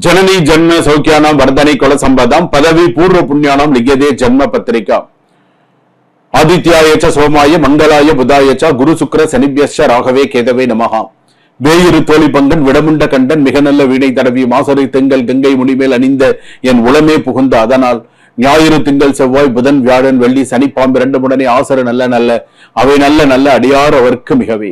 जननी जन्म सौख्यानां वर्धनी कुल संपदां पदवी पूर्व पुण्यानां लिख्यते जन्म पत्रिका आदित्याय च सोमाय मंगलाय बुधाय च गुरु शुक्र शनिभ्यश्च राघवे केतवे नमः வேயிறு தோழி பங்கன் விடமுண்ட கண்டன் மிக நல்ல வீணை தடவி மாசரை திங்கள் கங்கை முடிமேல் அணிந்த என் உளமே புகுந்த அதனால் ஞாயிறு திங்கள் செவ்வாய் புதன் வியாழன் வெள்ளி சனி பாம்பு இரண்டு முடனே ஆசர நல்ல நல்ல அவை நல்ல நல்ல அடியார் அவருக்கு மிகவே.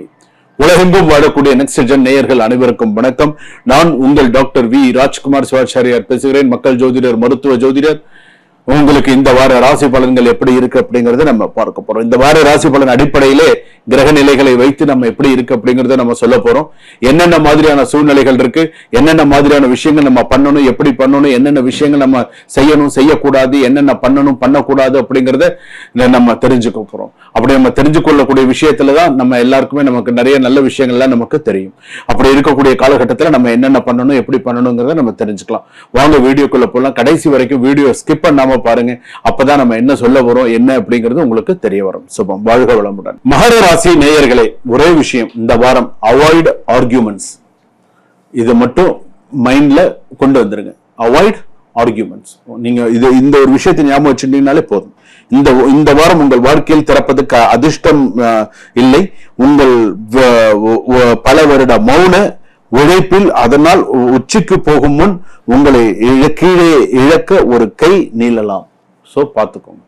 உலகெங்கும் வாழக்கூடிய நெக்ஸ்ட் ஜென் நேயர்கள் அனைவருக்கும் வணக்கம். நான் உங்கள் டாக்டர் வி ராஜ்குமார் சிவாச்சாரியார் பேசுகிறேன். மக்கள் ஜோதிடர், மருத்துவ ஜோதிடர். உங்களுக்கு இந்த வார ராசி பலன்கள் எப்படி இருக்கு அப்படிங்கறத நம்ம பார்க்க போறோம். இந்த வார ராசி பலன் அடிப்படையிலே கிரக நிலைகளை வைத்து நம்ம எப்படி இருக்கு அப்படிங்கறத நம்ம சொல்ல போறோம். என்னென்ன மாதிரியான சூழ்நிலைகள் இருக்கு, என்னென்ன மாதிரியான விஷயங்கள் நம்ம பண்ணணும், எப்படி பண்ணணும், என்னென்ன விஷயங்கள் நம்ம செய்யணும் செய்யக்கூடாது, என்னென்ன பண்ணணும் பண்ணக்கூடாது அப்படிங்கறத நம்ம தெரிஞ்சுக்க போறோம். அப்படி நம்ம தெரிஞ்சு கொள்ளக்கூடிய விஷயத்துலதான் நம்ம எல்லாருக்குமே நமக்கு நிறைய நல்ல விஷயங்கள்லாம் நமக்கு தெரியும். அப்படி இருக்கக்கூடிய காலகட்டத்தில் நம்ம என்னென்ன பண்ணணும் எப்படி பண்ணணுங்கிறத நம்ம தெரிஞ்சுக்கலாம். வாங்க வீடியோக்குள்ள போலாம். கடைசி வரைக்கும் வீடியோ ஸ்கிப் பண்ணாம பாருங்க. அப்பதான் நம்ம என்ன சொல்ல வரோம் என்ன அப்படிங்கிறது உங்களுக்கு தெரிய வரும். சுபம், வாழ்க வளமுடன். மகர ராசி நேயர்களே, ஒரே விஷயம் இந்த வாரம் அவாய்ட் ஆர்கியூமெண்ட்ஸ். இது மட்டும் மைண்ட்ல கொண்டு வந்துருங்க. Avoid arguments. நீங்க இந்த ஒரு விஷயத்தை ஞாபகம் வச்சுட்டீங்கனாலே போதும். இந்த வாரம் உங்கள் வாழ்க்கையில் திறப்பதுக்கு அதிர்ஷ்டம் இல்லை. உங்கள் பல வருட மௌன உழைப்பில் அதனால் உச்சிக்கு போகும் முன் உங்களை கீழே இழக்க ஒரு கை நீளலாம். சோ பார்த்துக்கோங்க.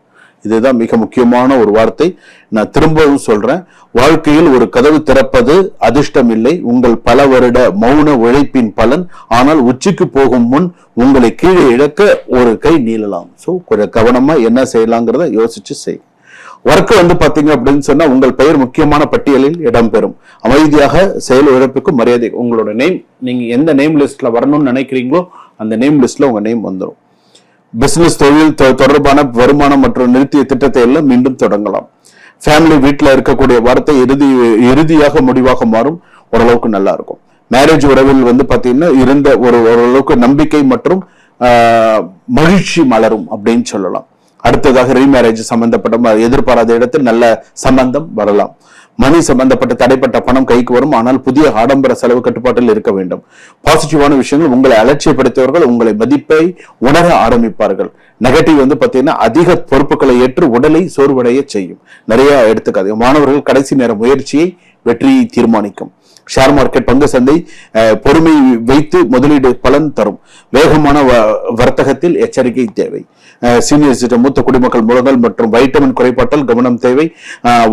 இதுதான் மிக முக்கியமான ஒரு வார்த்தை. நான் திரும்பவும் சொல்றேன். வாழ்க்கையில் ஒரு கதவு திறப்பது அதிர்ஷ்டம் இல்லை, உங்கள் பல வருட மௌன உழைப்பின் பலன். ஆனால் உச்சிக்கு போகும் முன் உங்களை கீழே இழக்க ஒரு கை நீளலாம். சோ கொஞ்சம் கவனமா என்ன செய்யலாங்கிறத யோசிச்சு செய். ஒர்க் பாத்தீங்க அப்படின்னு சொன்னா உங்கள் பெயர் முக்கியமான பட்டியலில் இடம்பெறும். அமைதியாக செயல் இழப்புக்கும் மரியாதை. உங்களோட நேம், நீங்க எந்த நேம் லிஸ்ட்ல வரணும்னு நினைக்கிறீங்களோ அந்த நேம் லிஸ்ட்ல உங்க நேம் வந்துடும். பிசினஸ், தொழில் தொடர்பான வருமானம் மற்றும் நிறுத்திய திட்டத்தை எல்லாம் மீண்டும் தொடங்கலாம். ஃபேமிலி, வீட்டுல இருக்கக்கூடிய வார்த்தை இறுதியாக முடிவாக மாறும். ஓரளவுக்கு நல்லா இருக்கும். மேரேஜ் உறவில் பாத்தீங்கன்னா இருந்த ஓரளவுக்கு நம்பிக்கை மற்றும் மகிழ்ச்சி மலரும் அப்படின்னு சொல்லலாம். அடுத்ததாக ரீமேரேஜ் சம்பந்தப்பட்ட எதிர்பாராத இடத்தில் நல்ல சம்பந்தம் வரலாம். மணி சம்பந்தப்பட்ட தடைப்பட்ட பணம் கைக்கு வரும். ஆனால் புதிய ஆடம்பர செலவு கட்டுப்பாட்டில் இருக்க வேண்டும். பாசிட்டிவான விஷயங்கள், உங்களை அலட்சியப்படுத்தியவர்கள் உங்களை மதிப்பை உணர ஆரம்பிப்பார்கள். நெகட்டிவ் பாத்தீங்கன்னா அதிக பொறுப்புகளை ஏற்று உடலை சோர்வடைய செய்யும். நிறைய எடுத்துக்காது. மாணவர்கள் கடைசி நேர முயற்சியை வெற்றியை தீர்மானிக்கும். ஷேர் மார்க்கெட், பங்கு சந்தை பொறுமை வைத்து முதலீடு பலன் தரும். வேகமான வர்த்தகத்தில் எச்சரிக்கை தேவை. சீனியர் மூத்த குடிமக்கள் முழங்கல் மற்றும் வைட்டமின் குறைபாட்டால் கவனம் தேவை.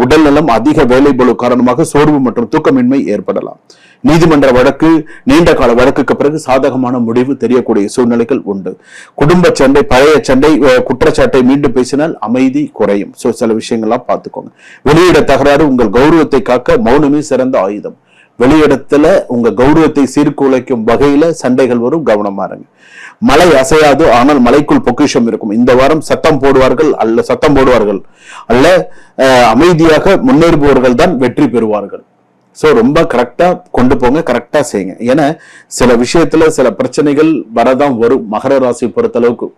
உடல் நலம், அதிக வேலை பளு காரணமாக சோர்வு மற்றும் தூக்கமின்மை ஏற்படலாம். நீதிமன்ற வழக்கு, நீண்ட கால வழக்குக்கு பிறகு சாதகமான முடிவு தெரியக்கூடிய சூழ்நிலைகள் உண்டு. குடும்ப சண்டை, பழைய சண்டை, குற்றச்சாட்டை மீண்டும் பேசினால் அமைதி குறையும். சோ சில விஷயங்கள்லாம் பார்த்துக்கோங்க. வெளியிட தகராறு, உங்கள் கௌரவத்தை காக்க மௌனமே சிறந்த ஆயுதம். வெளியிடத்துல உங்க கௌரவத்தை சீர்குலைக்கும் வகையில சண்டைகள் வரும், கவனமா இருங்க. மலை அசையாது, ஆனால் மலைக்குள் பொக்கிஷம் இருக்கும். இந்த வாரம் சத்தம் போடுவார்கள் அல்ல அமைதியாக முன்னேறுபவர்கள் தான் வெற்றி பெறுவார்கள். சோ ரொம்ப கரெக்டா கொண்டு போங்க, கரெக்டா செய்யுங்க. ஏன்னா சில விஷயத்துல சில பிரச்சனைகள் வரதான் வரும். மகர ராசி பொறுத்த அளவுக்கு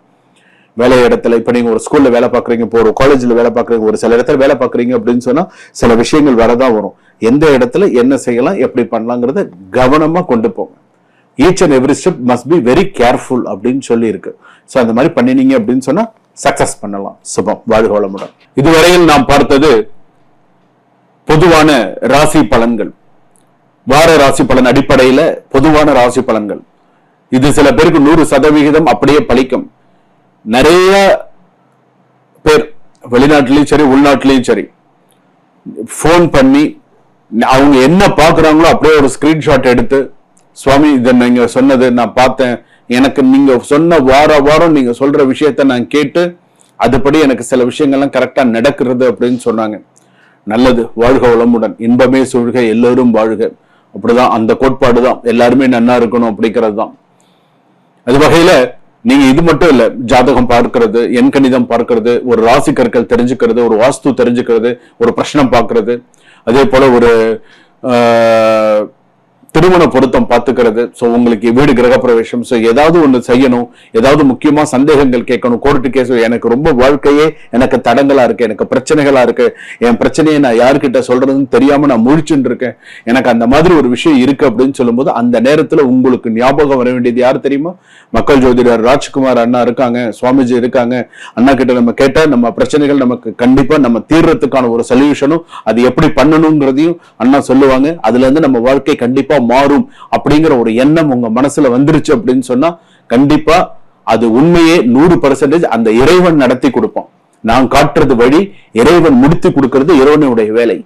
வேலை இடத்துல, இப்ப நீங்க ஒரு ஸ்கூல்ல வேலை பாக்குறீங்க, இப்போ ஒரு காலேஜ்ல வேலை பாக்குறீங்க, ஒரு சில இடத்துல வேலை பாக்குறீங்க அப்படின்னு சொன்னா சில விஷயங்கள் வரதான் வரும். எந்த இடத்துல என்ன செய்யலாம், எப்படி பண்ணலாங்கிறத கவனமா கொண்டு போங்க. Each and every step must be very careful அப்படின்னு சொல்லி இருக்கு. சோ அந்த மாதிரி பண்ணினீங்க அப்படின்னு சொன்னா சக்சஸ் பண்ணலாம். சுபம், வாழ்க வளமுடன். இதுவரையில் நாம் பார்த்தது பொதுவான ராசி பலன்கள், வார ராசி பலன் அடிப்படையில பொதுவான ராசி பலன்கள். இது சில பேருக்கு 100% அப்படியே பலிக்கும். நிறைய பேர் வெளிநாட்டிலையும் சரி உள்நாட்டிலையும் சரி போன் பண்ணி அவங்க என்ன பாக்குறாங்களோ அப்படியே ஒரு ஸ்கிரீன்ஷாட் எடுத்து, சுவாமி இதை நீங்க சொன்னது நான் பார்த்தேன், எனக்கு நீங்க சொன்ன வாரம் நீங்க சொல்ற விஷயத்த நான் கேட்டு அதுபடி எனக்கு சில விஷயங்கள்லாம் கரெக்டா நடக்கிறது அப்படின்னு சொன்னாங்க. நல்லது, வாழ்க வளமுடன். இன்பமே சூழ்க, எல்லோரும் வாழ்க. அப்படிதான் அந்த கோட்பாடு தான். எல்லாருமே நன்னா இருக்கணும் அப்படிங்கிறது தான். அது வகையில நீங்க இது மட்டும் இல்ல, ஜாதகம் பார்க்கிறது, எண்கணிதம் பார்க்கிறது, ஒரு ராசி கற்கள் தெரிஞ்சுக்கிறது, ஒரு வாஸ்து தெரிஞ்சுக்கிறது, ஒரு பிரச்சனை பார்க்கிறது, அதே போல ஒரு திருமண பொருத்தம் பார்த்துக்கிறது. ஸோ உங்களுக்கு வீடு கிரகப்பிரவேசம், ஸோ ஏதாவது ஒன்று செய்யணும், ஏதாவது முக்கியமா சந்தேகங்கள் கேட்கணும், கோர்ட்டு கேஸ், எனக்கு ரொம்ப வாழ்க்கையே எனக்கு தடங்களா இருக்கு, எனக்கு பிரச்சனைகளா இருக்கு, என் பிரச்சனையை நான் யாருக்கிட்ட சொல்றதுன்னு தெரியாம நான் முழிச்சுட்டு இருக்கேன், எனக்கு அந்த மாதிரி ஒரு விஷயம் இருக்கு அப்படின்னு சொல்லும்போது அந்த நேரத்துல உங்களுக்கு ஞாபகம் வர வேண்டியது யார் தெரியுமா? மக்கள் ஜோதிடர் ராஜ்குமார் அண்ணா இருக்காங்க, சுவாமிஜி இருக்காங்க. அண்ணா கிட்ட நம்ம கேட்டா நம்ம பிரச்சனைகள் நமக்கு கண்டிப்பா நம்ம தீர்றதுக்கான ஒரு சொல்யூஷனும் அது எப்படி பண்ணணுங்கிறதையும் அண்ணா சொல்லுவாங்க. அதுல இருந்து நம்ம வாழ்க்கை கண்டிப்பா மாறும் அப்படிங்கிற ஒரு எண்ணம் உங்க மனசுல வந்துருச்சு அப்படின்னு சொன்னா கண்டிப்பா அது உண்மையே 100% அந்த இறைவன் நடத்தி கொடுப்பான். நான் காட்டுறது வழி, இறைவன் முடித்து கொடுக்கிறது இறைவனுடைய வேலை.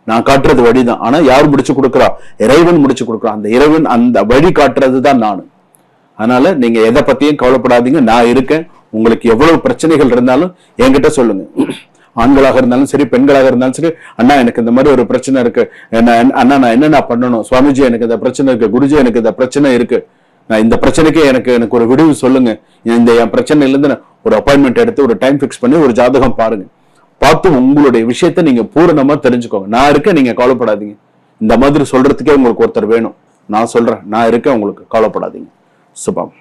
நான் காட்டுறது வழிதான், ஆனா யார் முடிச்சு கொடுக்குறா? இறைவன் முடிச்சு கொடுக்குறான். அந்த இறைவன் அந்த வழி காட்டுறது தான் நான். அதனால நீங்க எதை பத்தியும் கவலைப்படாதீங்க, நான் இருக்கேன். உங்களுக்கு எவ்வளவு பிரச்சனைகள் இருந்தாலும் என்கிட்ட சொல்லுங்க. ஆண்களாக இருந்தாலும் சரி, பெண்களாக இருந்தாலும் சரி, அண்ணா எனக்கு இந்த மாதிரி ஒரு பிரச்சனை இருக்கு, அண்ணா நான் என்னென்ன பண்ணணும், சுவாமிஜி எனக்கு இந்த பிரச்சனை இருக்கு, குருஜி எனக்கு இந்த பிரச்சனை இருக்கு, நான் இந்த பிரச்சனைக்கே எனக்கு ஒரு விடுவு சொல்லுங்க, இந்த என் பிரச்சனையில இருந்து ஒரு அப்பாயின்மெண்ட் எடுத்து ஒரு டைம் பிக்ஸ் பண்ணி ஒரு ஜாதகம் பாருங்க, பார்த்து உங்களுடைய விஷயத்த நீங்க பூரணமா தெரிஞ்சுக்கோங்க. நான் இருக்கேன், நீங்க கவலைப்படாதீங்க. இந்த மாதிரி சொல்றதுக்கே உங்களுக்கு ஒருத்தர் வேணும். நான் சொல்றேன், நான் இருக்கேன், உங்களுக்கு கவலைப்படாதீங்க. சுபம்.